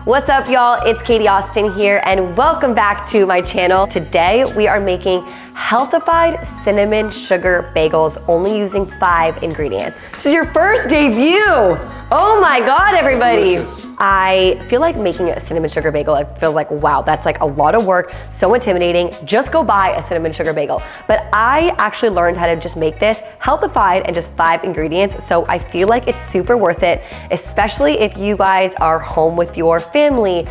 What's up, y'all? It's Katie Austin here, and welcome back to my channel. Today, we are making healthified cinnamon sugar bagels, only using 5 ingredients. This is your first debut! Oh my God, everybody! Delicious. I feel like making a cinnamon sugar bagel, it feels like, wow, that's like a lot of work, so intimidating. Just go buy a cinnamon sugar bagel. But I actually learned how to just make this healthified and just 5 ingredients, so I feel like it's super worth it, especially if you guys are home with your family,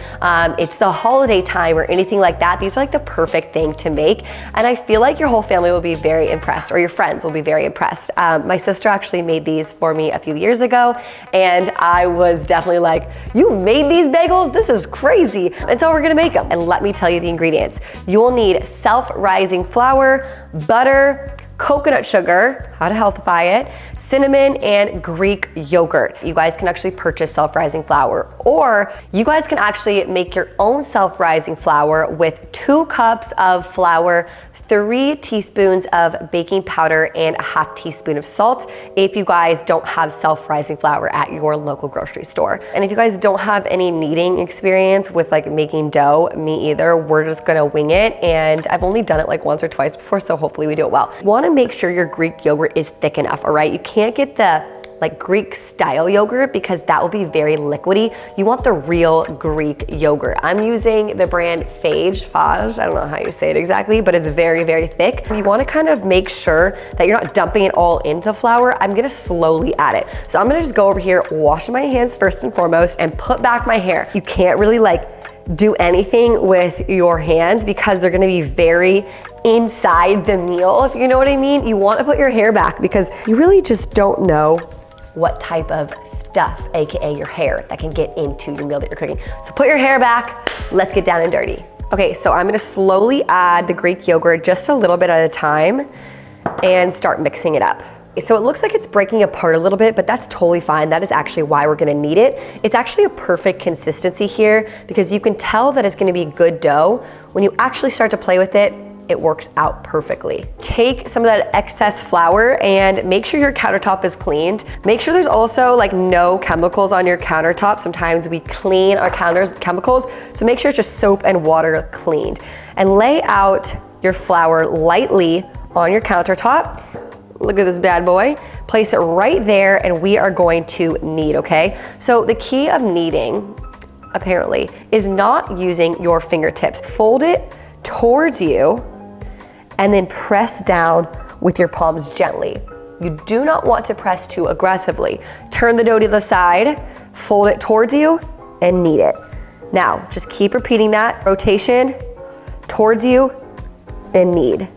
it's the holiday time or anything like that. These are like the perfect thing to make, and I feel like your whole family will be very impressed, or your friends will be very impressed. My sister actually made these for me a few years ago, and I was definitely like, you made these bagels? This is crazy. And so we're gonna make them. And let me tell you the ingredients. You will need self-rising flour, butter, coconut sugar, how to healthify it, cinnamon, and Greek yogurt. You guys can actually purchase self-rising flour, or you guys can actually make your own self-rising flour with 2 cups of flour, 3 teaspoons of baking powder, and a ½ teaspoon of salt if you guys don't have self-rising flour at your local grocery store. And if you guys don't have any kneading experience with like making dough, me either, we're just gonna wing it. And I've only done it like once or twice before, so hopefully we do it well. You wanna make sure your Greek yogurt is thick enough, all right? You can't get the like Greek style yogurt because that will be very liquidy. You want the real Greek yogurt. I'm using the brand Fage, I don't know how you say it exactly, but it's very, very thick. You wanna kind of make sure that you're not dumping it all into flour. I'm gonna slowly add it. So I'm gonna just go over here, wash my hands first and foremost, and put back my hair. You can't really like do anything with your hands because they're gonna be very inside the meal, if you know what I mean. You wanna put your hair back because you really just don't know what type of stuff, AKA your hair, that can get into your meal that you're cooking. So put your hair back, let's get down and dirty. Okay, so I'm gonna slowly add the Greek yogurt just a little bit at a time and start mixing it up. So it looks like it's breaking apart a little bit, but that's totally fine. That is actually why we're gonna knead it. It's actually a perfect consistency here because you can tell that it's gonna be good dough. When you actually start to play with it, it works out perfectly. Take some of that excess flour and make sure your countertop is cleaned. Make sure there's also like no chemicals on your countertop. Sometimes we clean our counters with chemicals, so make sure it's just soap and water cleaned. And lay out your flour lightly on your countertop. Look at this bad boy. Place it right there and we are going to knead, okay? So the key of kneading, apparently, is not using your fingertips. Fold it towards you and then press down with your palms gently. You do not want to press too aggressively. Turn the dough to the side, fold it towards you, and knead it. Now, just keep repeating that. Rotation, towards you, and knead.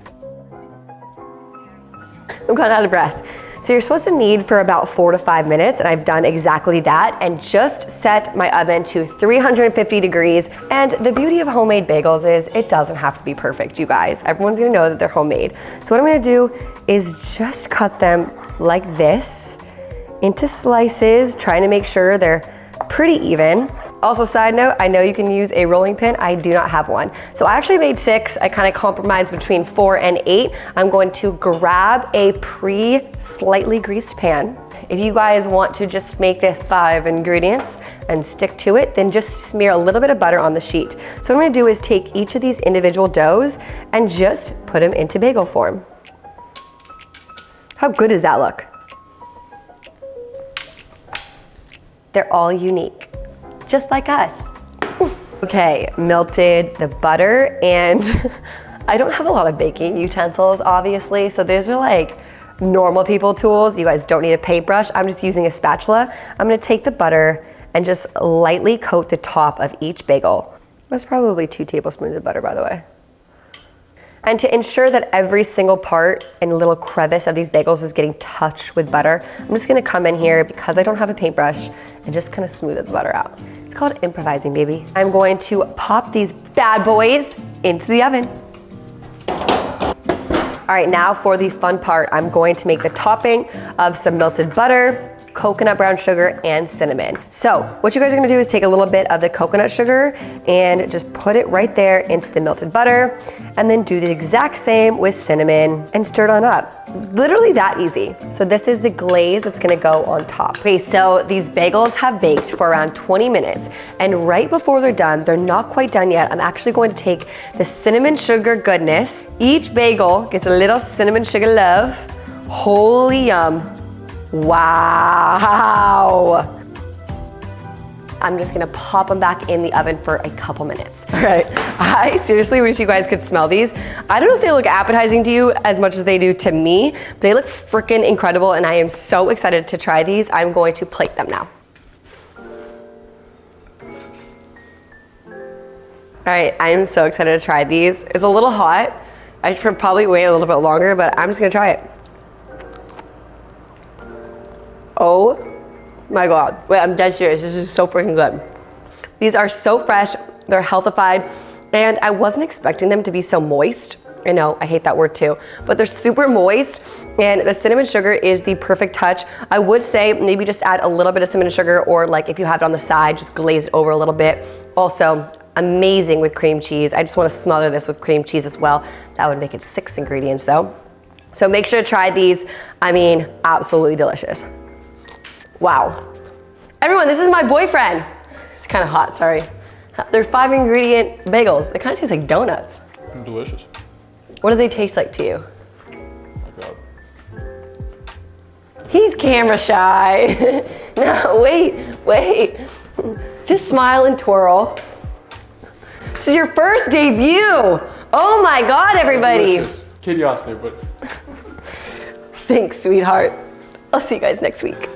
I'm kind of out of breath. So you're supposed to knead for about 4 to 5 minutes, and I've done exactly that, and just set my oven to 350 degrees. And the beauty of homemade bagels is it doesn't have to be perfect, you guys. Everyone's gonna know that they're homemade. So what I'm gonna do is just cut them like this into slices, trying to make sure they're pretty even. Also, side note, I know you can use a rolling pin. I do not have one. So I actually made 6. I kind of compromised between 4 and 8. I'm going to grab a slightly greased pan. If you guys want to just make this 5 ingredients and stick to it, then just smear a little bit of butter on the sheet. So what I'm gonna do is take each of these individual doughs and just put them into bagel form. How good does that look? They're all unique, just like us. Okay, melted the butter, and I don't have a lot of baking utensils, obviously, so these are like normal people tools. You guys don't need a paintbrush. I'm just using a spatula. I'm gonna take the butter and just lightly coat the top of each bagel. That's probably 2 tablespoons of butter, by the way. And to ensure that every single part and little crevice of these bagels is getting touched with butter, I'm just gonna come in here, because I don't have a paintbrush, and just kind of smooth the butter out. It's called improvising, baby. I'm going to pop these bad boys into the oven. All right, now for the fun part. I'm going to make the topping of some melted butter, coconut brown sugar, and cinnamon. So what you guys are gonna do is take a little bit of the coconut sugar and just put it right there into the melted butter, and then do the exact same with cinnamon and stir it on up. Literally that easy. So this is the glaze that's gonna go on top. Okay, so these bagels have baked for around 20 minutes, and right before they're done, they're not quite done yet, I'm actually going to take the cinnamon sugar goodness. Each bagel gets a little cinnamon sugar love. Holy yum. Wow. I'm just gonna pop them back in the oven for a couple minutes. All right, I seriously wish you guys could smell these. I don't know if they look appetizing to you as much as they do to me, but they look freaking incredible, and I am so excited to try these. I'm going to plate them now. All right, I am so excited to try these. It's a little hot. I should probably wait a little bit longer, but I'm just gonna try it. Oh my God. Wait, I'm dead serious. This is so freaking good. These are so fresh, they're healthified, and I wasn't expecting them to be so moist. I know, I hate that word too, but they're super moist, and the cinnamon sugar is the perfect touch. I would say maybe just add a little bit of cinnamon sugar, or like if you have it on the side, just glaze it over a little bit. Also, amazing with cream cheese. I just wanna smother this with cream cheese as well. That would make it 6 ingredients though. So make sure to try these. I mean, absolutely delicious. Wow. Everyone, this is my boyfriend. It's kind of hot, sorry. They're 5 ingredient bagels. They kind of taste like donuts. Delicious. What do they taste like to you? My God. He's camera shy. No, wait. Just smile and twirl. This is your first debut. Oh my God, everybody. Delicious. Curiosity, but. Thanks, sweetheart. I'll see you guys next week.